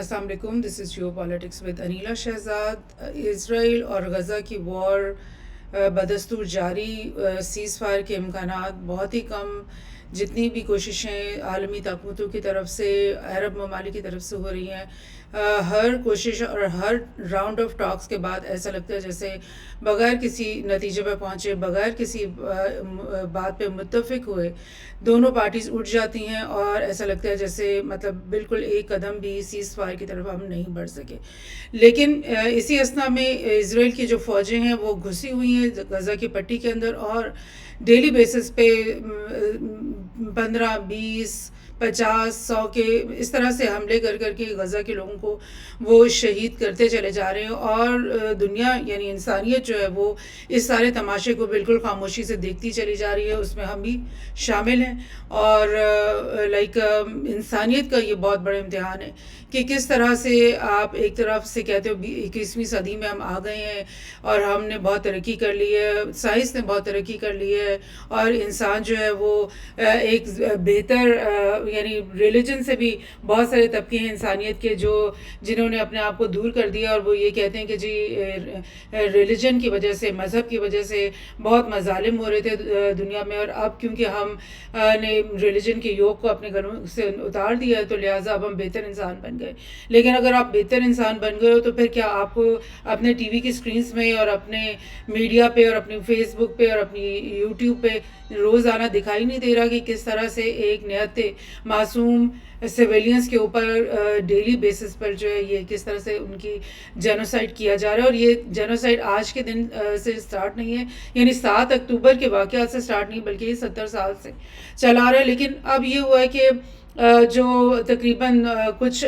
السلام علیکم. دس از Jio politics with Aneela Shahzad. اسرائیل اور غزہ کی وار بدستور جاری. سیز فائر کے امکانات بہت ہی کم. جتنی بھی کوششیں عالمی طاقتوں کی طرف سے، عرب ممالک کی طرف سے ہو رہی ہیں، ہر کوشش اور ہر راؤنڈ آف ٹاکس کے بعد ایسا لگتا ہے جیسے بغیر کسی نتیجے پہ پہنچے، بغیر کسی بات پہ متفق ہوئے دونوں پارٹیز اٹھ جاتی ہیں، اور ایسا لگتا ہے جیسے مطلب بالکل ایک قدم بھی سیز فائر کی طرف ہم نہیں بڑھ سکے. لیکن اسی اثنا میں اسرائیل کی جو فوجیں ہیں وہ گھسی ہوئی ہیں غزہ کی پٹی کے اندر، اور ڈیلی بیسس پہ 15 20 50 100 کے اس طرح سے حملے کر کر کے غزہ کے لوگوں کو وہ شہید کرتے چلے جا رہے ہیں. اور دنیا یعنی انسانیت جو ہے وہ اس سارے تماشے کو بالکل خاموشی سے دیکھتی چلی جا رہی ہے. اس میں ہم بھی شامل ہیں. اور انسانیت کا یہ بہت بڑا امتحان ہے کہ کس طرح سے آپ ایک طرف سے کہتے ہو 21ویں صدی میں ہم آ گئے ہیں اور ہم نے بہت ترقی کر لی ہے، سائنس نے بہت ترقی کر لی ہے، اور انسان جو ہے وہ ایک بہتر یعنی ریلیجن سے بھی بہت سارے طبقے ہیں انسانیت کے جنہوں نے اپنے آپ کو دور کر دیا، اور وہ یہ کہتے ہیں کہ جی ریلیجن کی وجہ سے، مذہب کی وجہ سے بہت مظالم ہو رہے تھے دنیا میں، اور اب کیونکہ ہم نے ریلیجن کے یوگ کو اپنے گھروں سے اتار دیا ہے تو لہٰذا اب ہم بہتر انسان بن گئے. لیکن اگر آپ بہتر انسان بن گئے ہو تو پھر کیا آپ کو اپنے ٹی وی کی اسکرینس میں اور اپنے میڈیا پہ اور اپنی فیس بک پہ اور اپنی یوٹیوب پہ روزانہ دکھائی نہیں دے رہا کہ کس طرح سے ایک نہایت معصوم سویلینس کے اوپر ڈیلی بیسس پر جو ہے یہ کس طرح سے ان کی جینوسائڈ کیا جا رہا ہے. اور یہ جینوسائڈ آج کے دن سے سٹارٹ نہیں ہے، یعنی 7 اکتوبر کے واقعات سے سٹارٹ نہیں بلکہ یہ 70 سال سے چلا رہا ہے. لیکن اب یہ ہوا ہے کہ جو تقریباً کچھ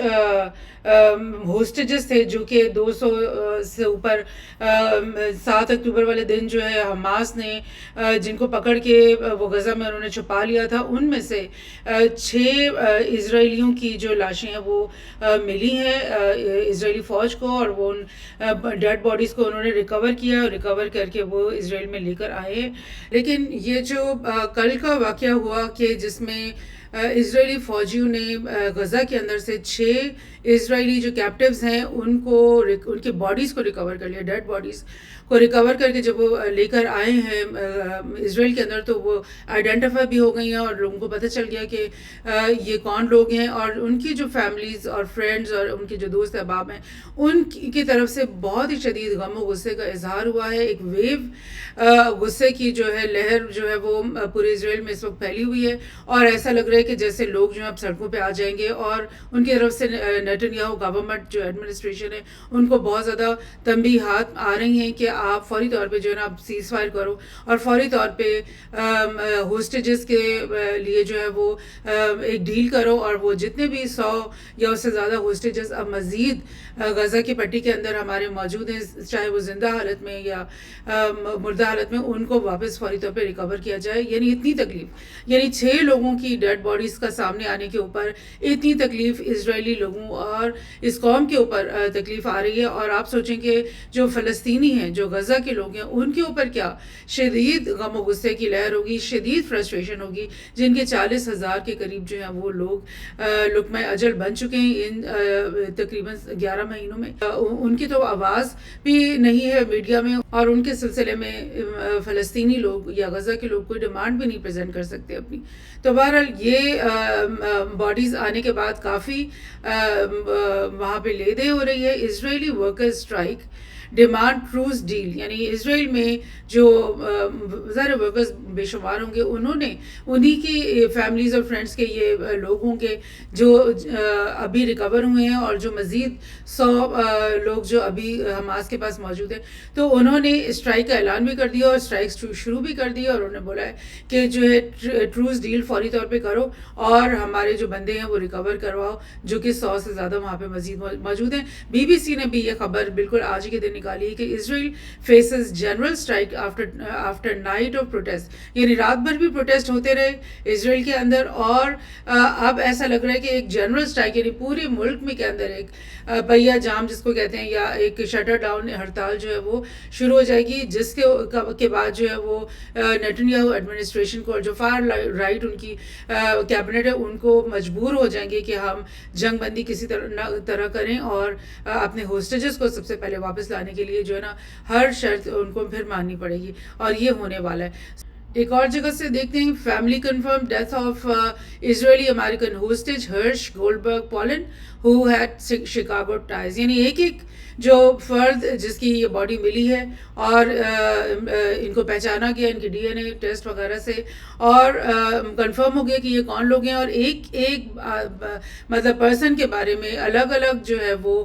ہوسٹیجز تھے جو کہ 200 سے اوپر 7 اکتوبر والے دن جو ہے حماس نے جن کو پکڑ کے وہ غزہ میں انہوں نے چھپا لیا تھا، ان میں سے 6 اسرائیلیوں کی جو لاشیں ہیں وہ ملی ہیں اسرائیلی فوج کو، اور وہ ان ڈیڈ باڈیز کو انہوں نے ریکور کیا اور ریکور کر کے وہ اسرائیل میں لے کر آئے ہیں. لیکن یہ جو کل کا واقعہ ہوا کہ جس میں اسرائیلی فوجیوں نے غزہ کے اندر سے 6 اسرائیلی جو کیپٹیوز ہیں ان کی باڈیز کو ریکور کر لیا، ڈیڈ باڈیز کو ریکور کر کے جب وہ لے کر آئے ہیں اسرائیل کے اندر تو وہ آئیڈینٹیفائی بھی ہو گئی ہیں، اور لوگوں کو پتہ چل گیا کہ یہ کون لوگ ہیں. اور ان کی جو فیملیز اور فرینڈز اور ان کے جو دوست احباب ہیں ان کی طرف سے بہت ہی شدید غم و غصے کا اظہار ہوا ہے. ایک ویو غصے کی جو ہے لہر جو ہے وہ پورے اسرائیل میں اس وقت پھیلی ہوئی ہے، اور ایسا لگ رہا ہے کہ جیسے لوگ جو ہیں اب سڑکوں پہ آ جائیں گے. اور ان کی طرف سے نیتنیاہو گورنمنٹ جو ایڈمنسٹریشن ہے ان کو بہت زیادہ تنبیہات آ رہی ہیں کہ آپ فوری طور پہ جو ہے نا آپ سیز فائر کرو، اور فوری طور پہ ہوسٹیجز کے لیے جو ہے وہ ایک ڈیل کرو، اور وہ جتنے بھی 100 یا اس سے زیادہ ہوسٹیجز اب مزید غزہ کی پٹی کے اندر ہمارے موجود ہیں، چاہے وہ زندہ حالت میں یا مردہ حالت میں، ان کو واپس فوری طور پہ ریکور کیا جائے. یعنی اتنی تکلیف، یعنی 6 لوگوں کی ڈیڈ باڈیز کا سامنے آنے کے اوپر اتنی تکلیف اسرائیلی لوگوں اور اس قوم کے اوپر تکلیف آ رہی ہے. اور آپ سوچیں کہ جو فلسطینی ہیں، جو غزہ کے لوگ ہیں، ان کے اوپر کیا شدید غم و غصے کی لہر ہوگی، شدید فرسٹریشن ہوگی، جن کے 40,000 کے قریب جو ہیں وہ لوگ لقمہ اجل بن چکے ہیں ان تقریباً 11 مہینوں میں. ان کی تو آواز بھی نہیں ہے میڈیا میں، اور ان کے سلسلے میں فلسطینی لوگ یا غزہ کے لوگ کوئی ڈیمانڈ بھی نہیں پریزنٹ کر سکتے اپنی. تو بہرحال یہ باڈیز آنے کے بعد کافی وہاں پہ لے دے ہو رہی ہے. اسرائیلی worker strike demand truths deal, یعنی اسرائیل میں جو ظاہر ورکرز بے شمار ہوں گے، انہوں نے انہی کی فیملیز اور فرینڈز کے یہ لوگ ہوں گے جو ابھی ریکور ہوئے ہیں، اور جو مزید 100 لوگ جو ابھی حماس کے پاس موجود ہیں، تو انہوں نے اسٹرائک کا اعلان بھی کر دیا اور اسٹرائک شروع بھی کر دی، اور انہوں نے بولا ہے کہ جو ہے ٹروز ڈیل فوری طور پہ کرو اور ہمارے جو بندے ہیں وہ ریکور کرواؤ، جو کہ 100 سے زیادہ وہاں پہ مزید موجود ہیں. BBC نے بھی یہ خبر بالکل آج ہی کے دن نکالی ہے کہ Israel faces general strike after night of protest, یعنی رات بھر بھی پروٹیسٹ ہوتے رہے اسرائیل کے اندر، اور اب ایسا لگ رہا ہے کہ ایک جنرل اسٹرائک یعنی پورے ملک میں کے اندر ایک پہیا جام جس کو کہتے ہیں، یا ایک شٹر ڈاؤن ہڑتال جو ہے وہ شروع ہو جائے گی، جس کے بعد جو ہے وہ نیتنیاہو ایڈمنسٹریشن کو اور جو فار رائٹ ان کی کیبنٹ ہے ان کو مجبور ہو جائیں گے کہ ہم جنگ بندی کسی طرح کریں، اور اپنے ہوسٹیجز کو سب سے پہلے واپس لانے کے لیے جو ہے نا ہر شرط ان کو پھر ماننی پڑے گی، اور یہ ہونے والا ہے۔ ایک اور جگہ سے دیکھتے ہیں، family confirm death of Israeli American hostage Hersh Goldberg Polin who had Chicago ties, یعنی ایک جو فرد جس کی یہ باڈی ملی ہے اور ان کو پہچانا گیا ان کی ڈی این اے ٹیسٹ وغیرہ سے، اور کنفرم ہو گیا کہ یہ کون لوگ ہیں، اور ایک مطلب پرسن کے بارے میں الگ الگ جو ہے وہ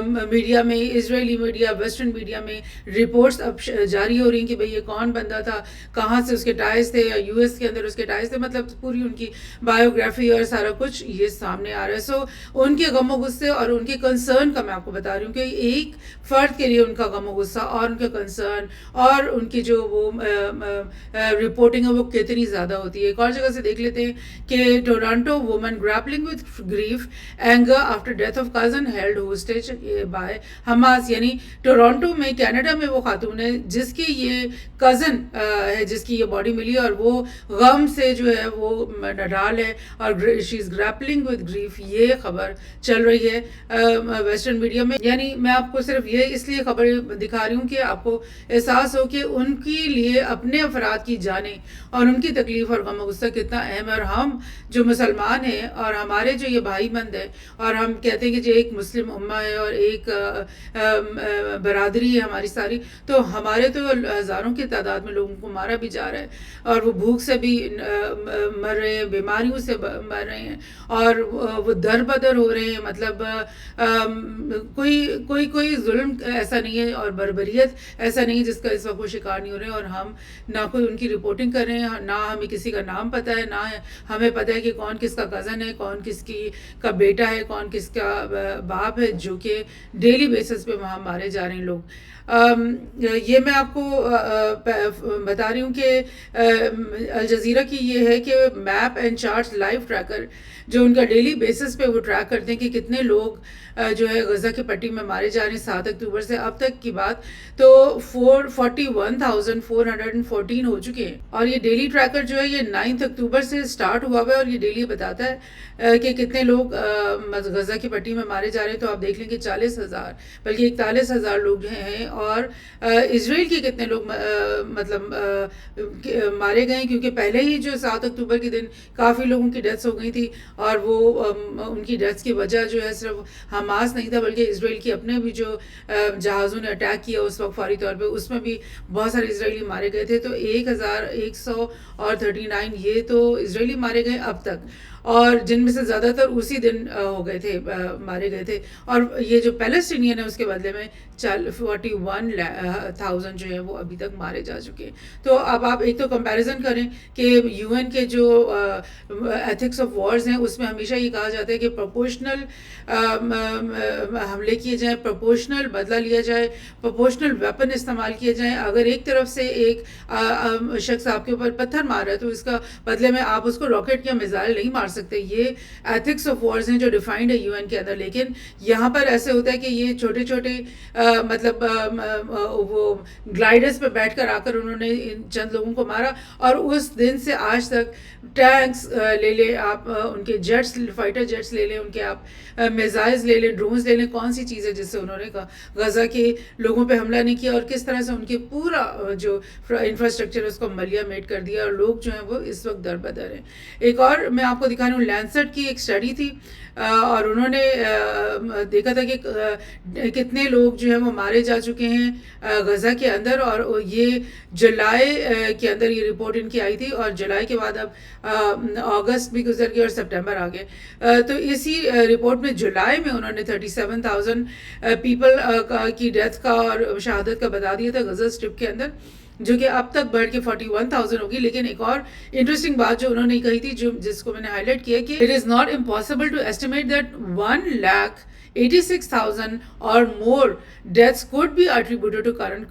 میڈیا میں، اسرائیلی میڈیا، ویسٹرن میڈیا میں رپورٹس اب جاری ہو رہی ہیں کہ بھئی یہ کون بندہ تھا، کہاں سے اس کے ٹائز تھے، یا یو ایس کے اندر اس کے ٹائز تھے، مطلب پوری ان کی بایوگرافی اور سارا کچھ یہ سامنے آ رہا ہے۔ سو ان کے غم و غصے اور ان کے کنسرن کا میں آپ کو بتا رہی ہوں کہ ایک فرد کے لیے ان کا غم و غصہ اور ان کا کنسرن اور ان کی جو وہ رپورٹنگ ہے وہ کتنی زیادہ ہوتی ہے۔ ایک اور جگہ سے دیکھ لیتے ہیں کہ Toronto woman grappling with grief anger after death of cousin held hostage by Hamas, یعنی ٹورانٹو میں کینیڈا میں وہ خاتون ہے جس کی یہ کزن ہے جس کی یہ باڈی ملی، اور وہ غم سے جو ہے وہ نڈال ہے، اور شی از گریپلنگ وتھ گریف، یہ خبر چل رہی ہے ویسٹرن میڈیا میں۔ یعنی میں آپ کو صرف یہ اس لیے خبر دکھا رہی ہوں کہ آپ کو احساس ہو کہ ان کے لیے اپنے افراد کی جانیں اور ان کی تکلیف اور غم و غصہ کتنا اہم ہے، اور ہم جو مسلمان ہیں اور ہمارے جو یہ بھائی بند ہیں، اور ہم کہتے ہیں کہ جو ایک مسلم امہ ہے اور ایک برادری ہے ہماری ساری، تو ہمارے تو ہزاروں کی تعداد میں لوگوں کو مارا بھی جا رہا ہے، اور وہ بھوک سے بھی مر رہے ہیں، بیماریوں سے مر رہے ہیں، اور وہ در بدر ہو رہے ہیں، مطلب کوئی ظلم ایسا نہیں ہے اور بربریت ایسا نہیں ہے جس کا اس وقت وہ شکار نہیں ہو رہے ہیں، اور ہم نہ کوئی ان کی رپورٹنگ کر رہے ہیں، نہ ہمیں کسی کا نام پتہ ہے، نہ ہمیں پتہ ہے کہ کون کس کا کزن ہے، کون کس کا بیٹا ہے، کون کس کا باپ ہے، جو کہ ڈیلی بیسس پہ وہاں مارے جا رہے ہیں لوگ۔ یہ میں آپ کو بتا رہی ہوں کہ الجزیرہ کی یہ ہے کہ map and charts live tracker جو ان کا ڈیلی بیسس پہ وہ ٹریک کرتے ہیں کہ کتنے لوگ جو ہے غزہ کی پٹی میں مارے جا رہے ہیں 7 اکتوبر سے اب تک کی بات، تو 41,414 ہو چکے ہیں، اور یہ ڈیلی ٹریکر جو ہے یہ 9 اکتوبر سے سٹارٹ ہوا ہوا ہے، اور یہ ڈیلی بتاتا ہے کہ کتنے لوگ غزہ کی پٹی میں مارے جا رہے ہیں۔ تو آپ دیکھ لیں کہ 40,000 بلکہ 41,000 لوگ ہیں، اور اسرائیل کے کتنے لوگ مطلب مارے گئے ہیں، کیونکہ پہلے ہی جو 7 اکتوبر کے دن کافی لوگوں کی ڈیتھس ہو گئی تھی، اور وہ ان کی ڈیتھس کی وجہ جو ہے صرف حماس نہیں تھا بلکہ اسرائیل کی اپنے بھی جو جہازوں نے اٹیک کیا اس وقت فوری طور پہ، اس میں بھی بہت سارے اسرائیلی مارے گئے تھے۔ تو 1,139 یہ تو اسرائیلی مارے گئے اب تک، اور جن میں سے زیادہ تر اسی دن ہو گئے تھے، مارے گئے تھے، اور یہ جو پیلسٹینین ہے اس کے بدلے میں 41,000 جو ہے وہ ابھی تک مارے جا چکے ہیں۔ تو اب آپ ایک تو کمپیریزن کریں کہ یو این کے جو ایتھکس آف وارز ہیں اس میں ہمیشہ یہ کہا جاتا ہے کہ پروپورشنل حملے کیے جائیں، پروپورشنل بدلہ لیا جائے، پروپورشنل ویپن استعمال کیے جائیں۔ اگر ایک طرف سے ایک شخص آپ کے اوپر پتھر مار رہا ہے تو اس کا بدلے میں آپ اس کو راکٹ یا میزائل نہیں مار سکتے۔ یہ ایتھکس آف وارز ہیں جو ڈیفائنڈ ہے یو این کے اندر، لیکن یہاں پر ایسے ہوتا ہے کہ یہ چھوٹے چھوٹے مطلب وہ گلائڈرز پہ بیٹھ کر آ کر انہوں نے چند لوگوں کو مارا، اور اس دن سے آج تک ٹینکس لے لیں آپ، ان کے جیٹس، فائٹر جیٹس لے لیں، ان کے آپ میزائلز لے لیں، ڈرونز لے لیں، کون سی چیز ہے جس سے انہوں نے غزہ کے لوگوں پہ حملہ نہیں کیا، اور کس طرح سے ان کے پورا جو انفراسٹرکچر اس کو ملیہ میٹ کر دیا، اور لوگ جو ہیں وہ اس وقت در بدر ہیں۔ ایک اور میں آپ کو دکھا رہی ہوں، لینسٹ کی ایک اسٹڈی تھی، اور انہوں نے دیکھا تھا کہ کتنے لوگ جو ہیں وہ مارے جا چکے ہیں غزہ کے اندر، اور یہ جولائی کے اندر یہ رپورٹ ان کی آئی تھی، اور جولائی کے بعد اب اگست بھی گزر گیا اور سپٹمبر آ گئے، تو اسی رپورٹ میں جولائی میں انہوں نے 37,000 پیپل کی ڈیتھ کا اور شہادت کا بتا دیا تھا غزہ اسٹرپ کے اندر، جو کہ اب تک بڑھ کے 41,000 ہوگی۔ لیکن ایک اور انٹرسٹنگ بات جو انہوں نے کہی تھی، جس کو میں نے ہائی لائٹ کیا، کہ it is not impossible to estimate that 1 lakh 86,000 or more deaths could be attributed to current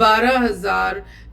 12,000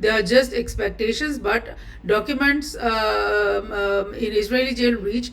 They are just expectations, but documents in Israeli jail reach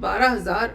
12,000